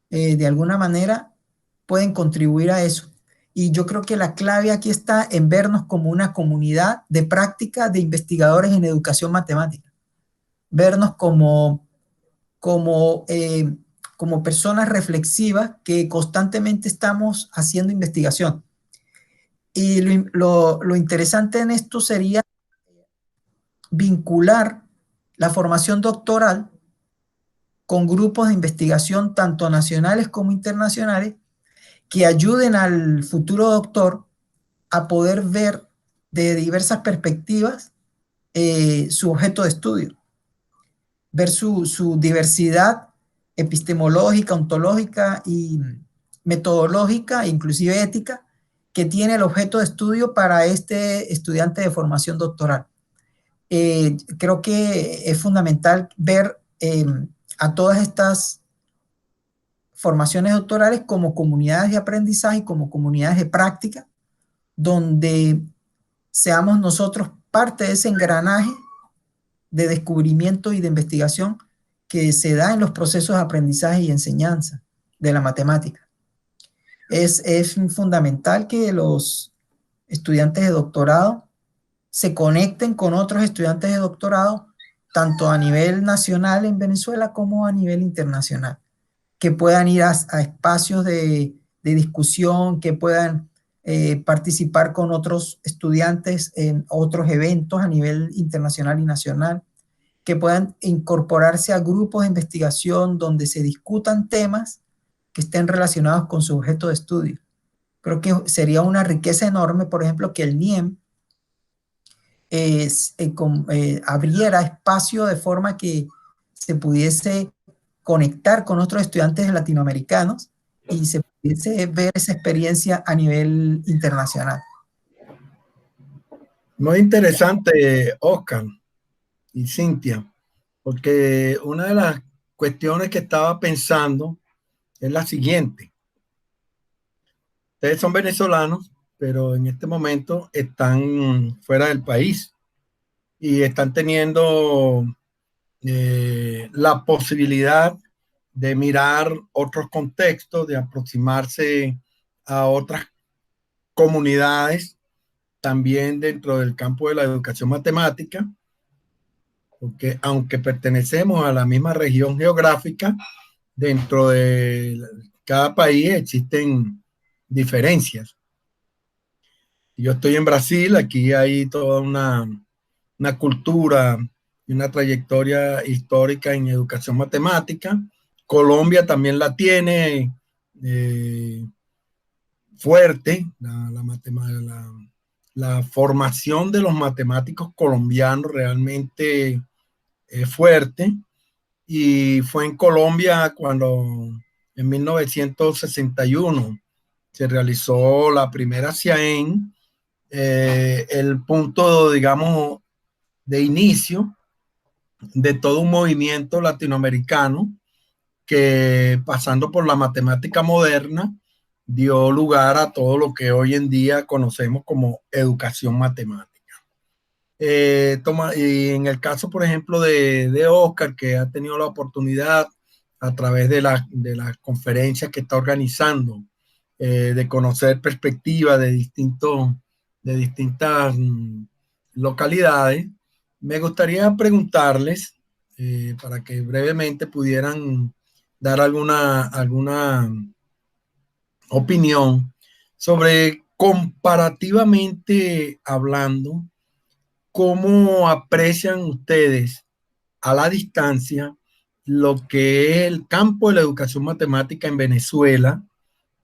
Speaker 3: de alguna manera pueden contribuir a eso. Y yo creo que la clave aquí está en vernos como una comunidad de práctica de investigadores en educación matemática. Vernos como personas reflexivas que constantemente estamos haciendo investigación. Y lo interesante en esto sería vincular la formación doctoral con grupos de investigación tanto nacionales como internacionales que ayuden al futuro doctor a poder ver de diversas perspectivas su objeto de estudio, ver su diversidad epistemológica, ontológica y metodológica, inclusive ética, que tiene el objeto de estudio para este estudiante de formación doctoral. Creo que es fundamental ver a todas estas formaciones doctorales como comunidades de aprendizaje, como comunidades de práctica, donde seamos nosotros parte de ese engranaje de descubrimiento y de investigación que se da en los procesos de aprendizaje y enseñanza de la matemática. Es fundamental que los estudiantes de doctorado se conecten con otros estudiantes de doctorado, tanto a nivel nacional en Venezuela como a nivel internacional, que puedan ir a espacios de discusión, que puedan participar con otros estudiantes en otros eventos a nivel internacional y nacional, que puedan incorporarse a grupos de investigación donde se discutan temas que estén relacionados con su objeto de estudio. Creo que sería una riqueza enorme, por ejemplo, que el NIEM abriera espacio de forma que se pudiese conectar con otros estudiantes latinoamericanos y se pudiese ver esa experiencia a nivel internacional.
Speaker 1: Muy interesante, Oscar y Cintia, porque una de las cuestiones que estaba pensando es la siguiente. Ustedes son venezolanos, pero en este momento están fuera del país y están teniendo la posibilidad de mirar otros contextos, de aproximarse a otras comunidades también dentro del campo de la educación matemática, porque aunque pertenecemos a la misma región geográfica, dentro de cada país existen diferencias. Yo estoy en Brasil, aquí hay toda una cultura y una trayectoria histórica en educación matemática. Colombia también la tiene fuerte, la formación de los matemáticos colombianos realmente es fuerte, y fue en Colombia cuando en 1961 se realizó la primera CIAEN, el punto, digamos, de inicio de todo un movimiento latinoamericano que, pasando por la matemática moderna, dio lugar a todo lo que hoy en día conocemos como educación matemática. Y en el caso, por ejemplo, de Oscar, que ha tenido la oportunidad a través de las conferencias que está organizando, de conocer perspectivas de distintas localidades, me gustaría preguntarles, para que brevemente pudieran dar alguna opinión sobre, comparativamente hablando, cómo aprecian ustedes a la distancia lo que es el campo de la educación matemática en Venezuela,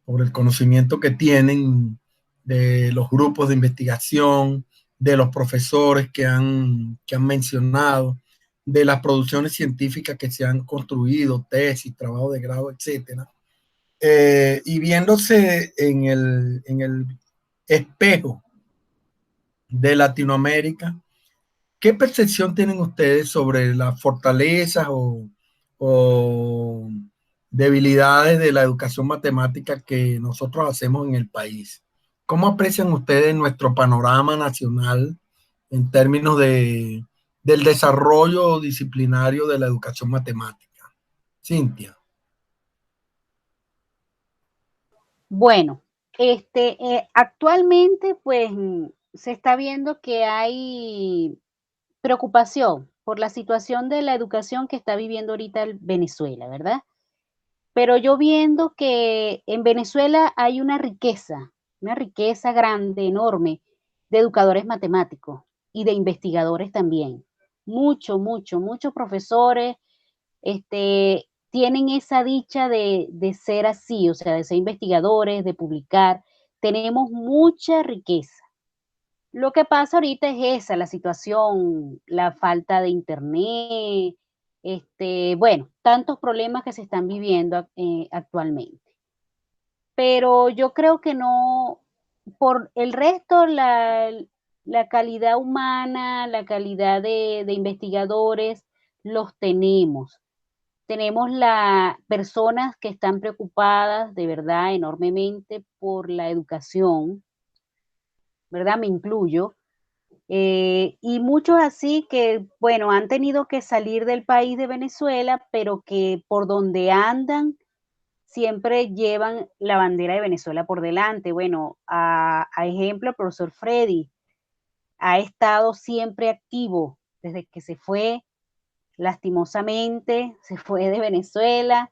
Speaker 1: por el conocimiento que tienen de los grupos de investigación, de los profesores que han mencionado, de las producciones científicas que se han construido, tesis, trabajo de grado, etcétera. Y viéndose en el espejo de Latinoamérica, ¿qué percepción tienen ustedes sobre las fortalezas o debilidades de la educación matemática que nosotros hacemos en el país? ¿Cómo aprecian ustedes nuestro panorama nacional en términos del desarrollo disciplinario de la educación matemática? Cintia.
Speaker 2: Bueno, actualmente pues se está viendo que hay preocupación por la situación de la educación que está viviendo ahorita Venezuela, ¿verdad? Pero yo viendo que en Venezuela hay una riqueza grande, enorme, de educadores matemáticos y de investigadores también. Muchos profesores tienen esa dicha de ser así, o sea, de ser investigadores, de publicar. Tenemos mucha riqueza. Lo que pasa ahorita es esa, la situación, la falta de internet, bueno, tantos problemas que se están viviendo actualmente. Pero yo creo que no, por el resto, la calidad humana, la calidad de investigadores, los tenemos. Tenemos personas que están preocupadas de verdad enormemente por la educación, ¿verdad? Me incluyo. Y muchos así que, bueno, han tenido que salir del país de Venezuela, pero que por donde andan siempre llevan la bandera de Venezuela por delante. Bueno, a ejemplo, el profesor Freddy ha estado siempre activo desde que se fue, lastimosamente, se fue de Venezuela,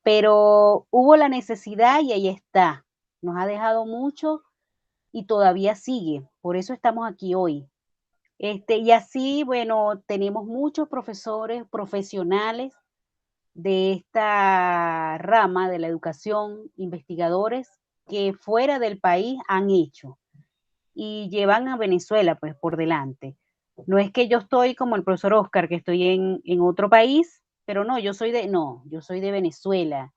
Speaker 2: pero hubo la necesidad y ahí está. Nos ha dejado mucho y todavía sigue. Por eso estamos aquí hoy. Y así, bueno, tenemos muchos profesores profesionales de esta rama de la educación, investigadores que fuera del país han hecho y llevan a Venezuela pues por delante. No es que yo estoy como el profesor Oscar, que estoy en otro país, pero no, yo soy de Venezuela.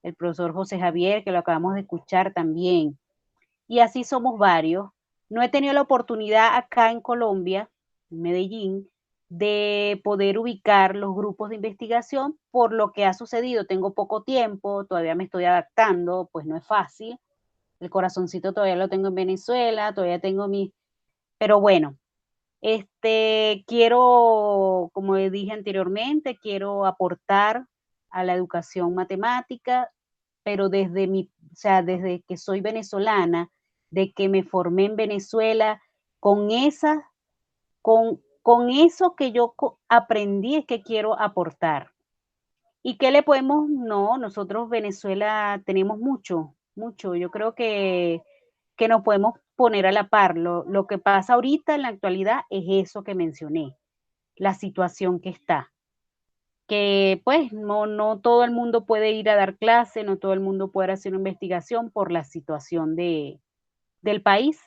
Speaker 2: El profesor José Javier, que lo acabamos de escuchar también. Y así somos varios. No he tenido la oportunidad acá en Colombia, en Medellín, de poder ubicar los grupos de investigación por lo que ha sucedido. Tengo poco tiempo, todavía me estoy adaptando, pues no es fácil. El corazoncito todavía lo tengo en Venezuela, todavía tengo mi... Pero bueno, quiero, como dije anteriormente, quiero aportar a la educación matemática, pero o sea, desde que soy venezolana, de que me formé en Venezuela, con con eso que yo aprendí es que quiero aportar. ¿Y qué le podemos? No, nosotros Venezuela tenemos mucho. Yo creo que nos podemos poner a la par. Lo que pasa ahorita en la actualidad es eso que mencioné, la situación que está. Que pues no todo el mundo puede ir a dar clase, no todo el mundo puede hacer una investigación por la situación del país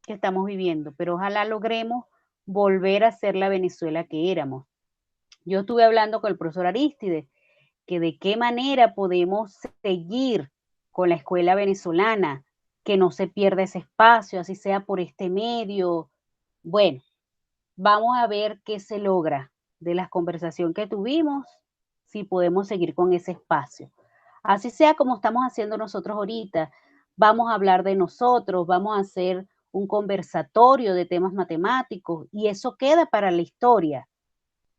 Speaker 2: que estamos viviendo, pero ojalá logremos volver a ser la Venezuela que éramos. Yo estuve hablando con el profesor Aristides, que de qué manera podemos seguir con la escuela venezolana, que no se pierda ese espacio, así sea por este medio. Bueno, vamos a ver qué se logra de la conversación que tuvimos, si podemos seguir con ese espacio. Así sea como estamos haciendo nosotros ahorita, vamos a hablar de nosotros, vamos a hacer un conversatorio de temas matemáticos y eso queda para la historia,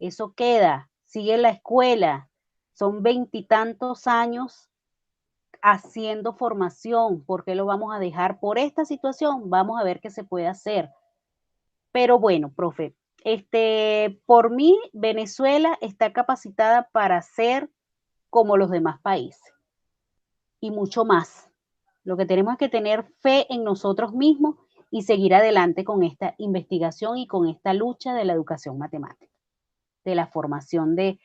Speaker 2: eso queda, sigue la escuela, son 20 y tantos años haciendo formación, ¿por qué lo vamos a dejar por esta situación? Vamos a ver qué se puede hacer. Pero bueno, profe, por mí, Venezuela está capacitada para ser como los demás países y mucho más. Lo que tenemos es que tener fe en nosotros mismos y seguir adelante con esta investigación y con esta lucha de la educación matemática, de la formación de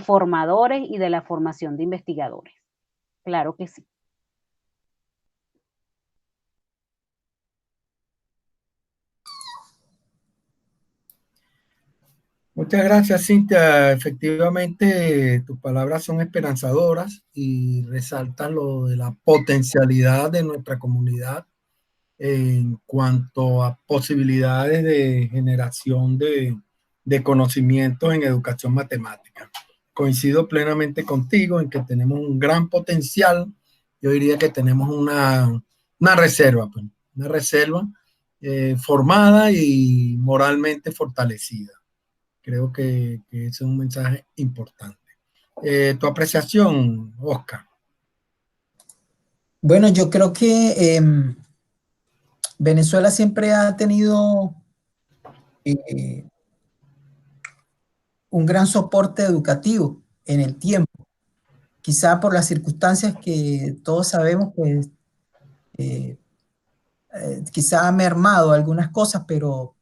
Speaker 2: formadores y de la formación de investigadores. Claro que sí.
Speaker 1: Muchas gracias, Cintia. Efectivamente, tus palabras son esperanzadoras y resaltan lo de la potencialidad de nuestra comunidad en cuanto a posibilidades de generación de conocimientos en educación matemática. Coincido plenamente contigo en que tenemos un gran potencial. Yo diría que tenemos una reserva, pues, una reserva formada y moralmente fortalecida. Creo que ese es un mensaje importante. Tu apreciación, Oscar.
Speaker 3: Bueno, yo creo que Venezuela siempre ha tenido eh, un gran soporte educativo en el tiempo. Quizá por las circunstancias que todos sabemos, pues quizá ha mermado algunas cosas, pero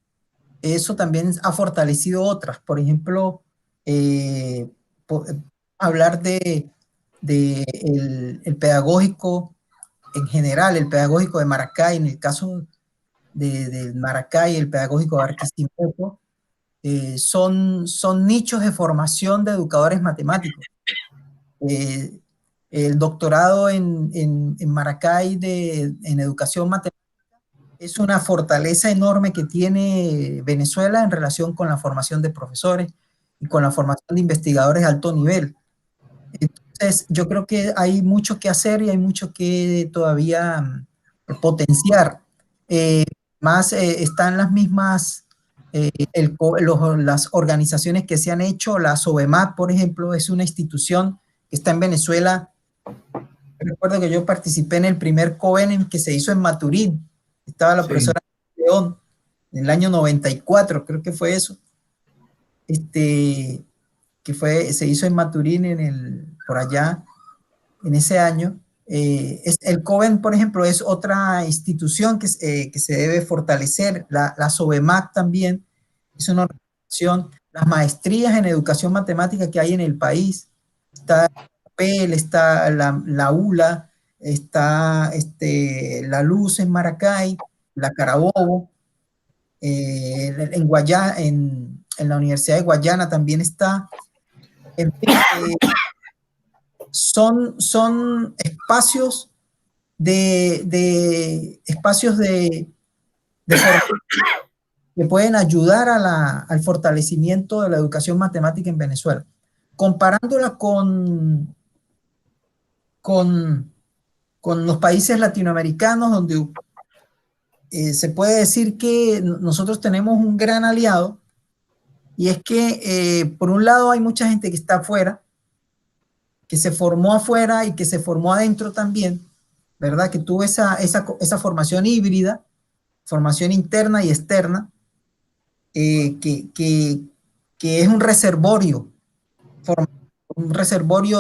Speaker 3: eso también ha fortalecido otras. Por ejemplo, eh, po- hablar de el pedagógico en general, el pedagógico de Maracay, en el caso de Maracay, el pedagógico de Barquisimeto, son nichos de formación de educadores matemáticos. Eh, el doctorado en Maracay en educación matemática es una fortaleza enorme que tiene Venezuela en relación con la formación de profesores y con la formación de investigadores de alto nivel. Entonces, yo creo que hay mucho que hacer y hay mucho que todavía potenciar. Eh, Más están las mismas, las organizaciones que se han hecho, la SOBEMAT, por ejemplo, es una institución que está en Venezuela. Recuerdo que yo participé en el primer COVEN que se hizo en Maturín. Estaba la profesora León en el año 94, creo que fue eso. Se hizo en Maturín por allá, en ese año. El COVEN, por ejemplo, es otra institución que se debe fortalecer. La SOBEMAC también es una organización. Las maestrías en educación matemática que hay en el país. Está PEL, está la ULA, está la Luz en Maracay, la Carabobo, en la Universidad de Guayana también está. En fin, son espacios espacios de formación que pueden ayudar al fortalecimiento de la educación matemática en Venezuela. Comparándola con los países latinoamericanos, donde se puede decir que nosotros tenemos un gran aliado, y es que por un lado hay mucha gente que está afuera, que se formó afuera y que se formó adentro también, ¿verdad? Que tuvo esa formación híbrida, formación interna y externa, que es un reservorio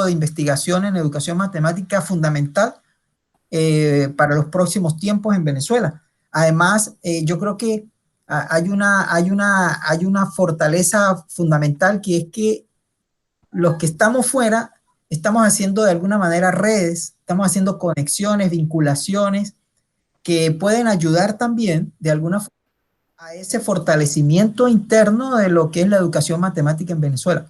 Speaker 3: de investigación en educación matemática fundamental para los próximos tiempos en Venezuela. Además, yo creo que hay una fortaleza fundamental, que es que los que estamos fuera estamos haciendo de alguna manera redes, estamos haciendo conexiones, vinculaciones que pueden ayudar también de alguna forma a ese fortalecimiento interno de lo que es la educación matemática en Venezuela.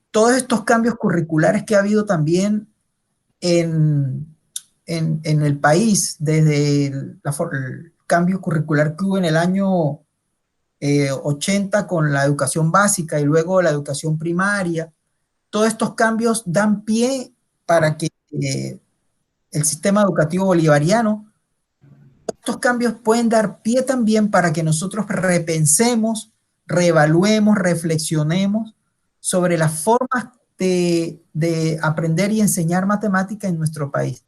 Speaker 3: Todos estos cambios curriculares que ha habido también en el país, desde el cambio curricular que hubo en el año 80 con la educación básica y luego la educación primaria, todos estos cambios dan pie para que el sistema educativo bolivariano, estos cambios pueden dar pie también para que nosotros repensemos, reevaluemos, reflexionemos sobre las formas de aprender y enseñar matemática en nuestro país.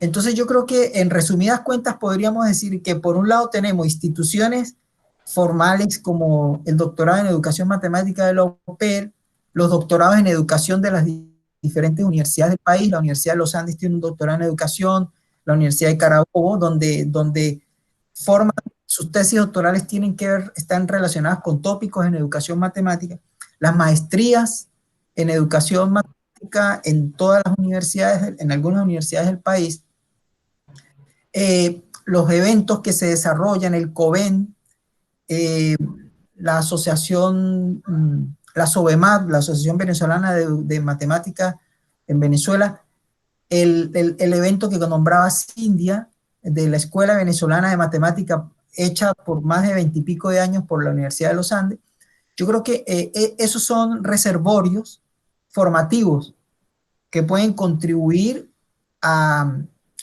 Speaker 3: Entonces yo creo que en resumidas cuentas podríamos decir que por un lado tenemos instituciones formales como el doctorado en educación matemática de la UPEL, los doctorados en educación de las diferentes universidades del país. La Universidad de los Andes tiene un doctorado en educación, la Universidad de Carabobo, donde forman sus tesis doctorales están relacionadas con tópicos en educación matemática. Las maestrías en educación matemática en todas las universidades, en algunas universidades del país. Los eventos que se desarrollan, el COVEN, la asociación, la SOBEMAT, la Asociación Venezolana de Matemática en Venezuela, el evento que nombraba Cindia, de la Escuela Venezolana de Matemática, hecha por más de 20 y pico de años por la Universidad de los Andes. Yo creo que esos son reservorios formativos que pueden contribuir a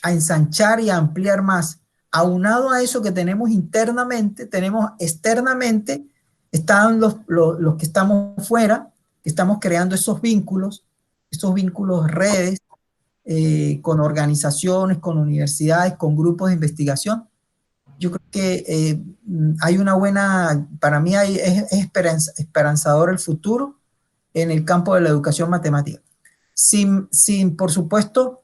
Speaker 3: ensanchar y a ampliar más. Aunado a eso que tenemos internamente, tenemos externamente, están los que estamos fuera, que estamos creando esos vínculos redes, con organizaciones, con universidades, con grupos de investigación. Yo creo que hay una buena, para mí es esperanzador el futuro en el campo de la educación matemática. Sin por supuesto,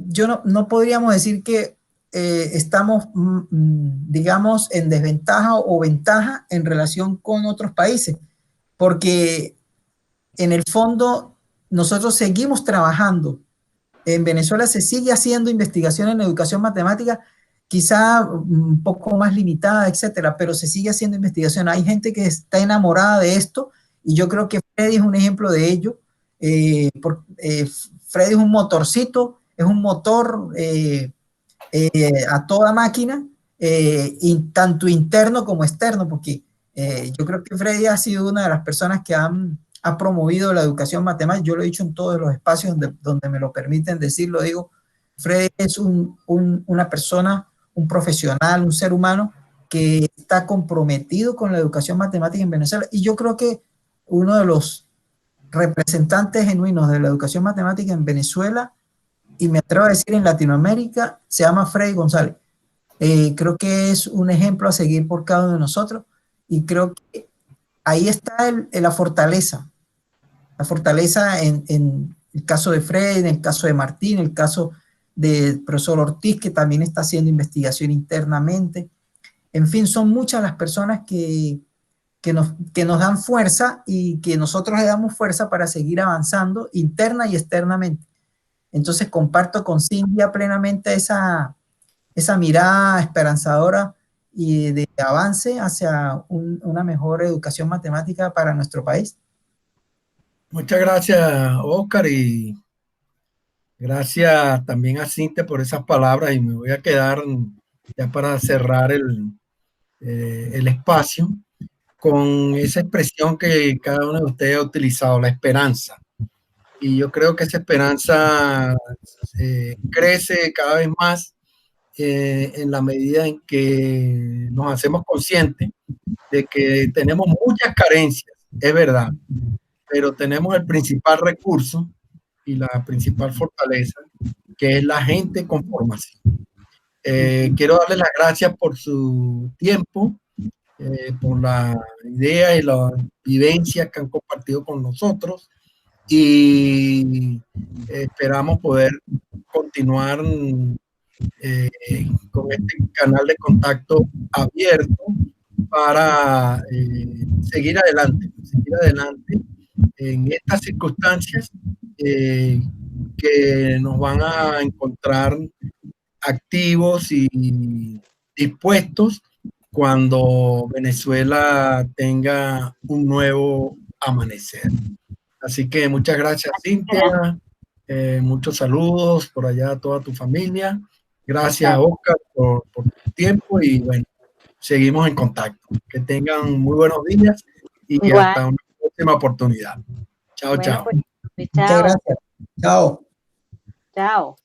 Speaker 3: yo no podríamos decir que estamos, digamos, en desventaja o ventaja en relación con otros países, porque en el fondo nosotros seguimos trabajando. En Venezuela se sigue haciendo investigación en educación matemática, quizá un poco más limitada, etcétera, pero se sigue haciendo investigación. Hay gente que está enamorada de esto y yo creo que Freddy es un ejemplo de ello. Freddy es un motorcito, es un motor a toda máquina, tanto interno como externo, porque yo creo que Freddy ha sido una de las personas que ha promovido la educación matemática. Yo lo he dicho en todos los espacios donde me lo permiten decirlo, digo, Freddy es una persona, un profesional, un ser humano que está comprometido con la educación matemática en Venezuela, y yo creo que uno de los representantes genuinos de la educación matemática en Venezuela, y me atrevo a decir en Latinoamérica, se llama Freddy González. Creo que es un ejemplo a seguir por cada uno de nosotros, y creo que ahí está la fortaleza en el caso de Freddy, en el caso de Martín, en el caso del profesor Ortiz, que también está haciendo investigación internamente. En fin, son muchas las personas que nos dan fuerza, y que nosotros le damos fuerza para seguir avanzando interna y externamente. Entonces comparto con Cindia plenamente esa mirada esperanzadora y de avance hacia una mejor educación matemática para nuestro país.
Speaker 1: Muchas gracias, Oscar, y gracias también a Cintia por esas palabras, y me voy a quedar ya para cerrar el espacio con esa expresión que cada uno de ustedes ha utilizado, la esperanza. Y yo creo que esa esperanza crece cada vez más en la medida en que nos hacemos conscientes de que tenemos muchas carencias, es verdad, pero tenemos el principal recurso y la principal fortaleza, que es la gente con formación. Quiero darles las gracias por su tiempo, por la idea y la vivencia que han compartido con nosotros, y esperamos poder continuar con este canal de contacto abierto para seguir adelante en estas circunstancias que nos van a encontrar activos y dispuestos cuando Venezuela tenga un nuevo amanecer. Así que muchas gracias, Cintia. Muchos saludos por allá a toda tu familia. Gracias, Oscar, por tu tiempo y bueno, seguimos en contacto. Que tengan muy buenos días y hasta una próxima oportunidad. Chao, chao.
Speaker 2: Pues,
Speaker 3: Muchas gracias. Chao.
Speaker 2: Chao.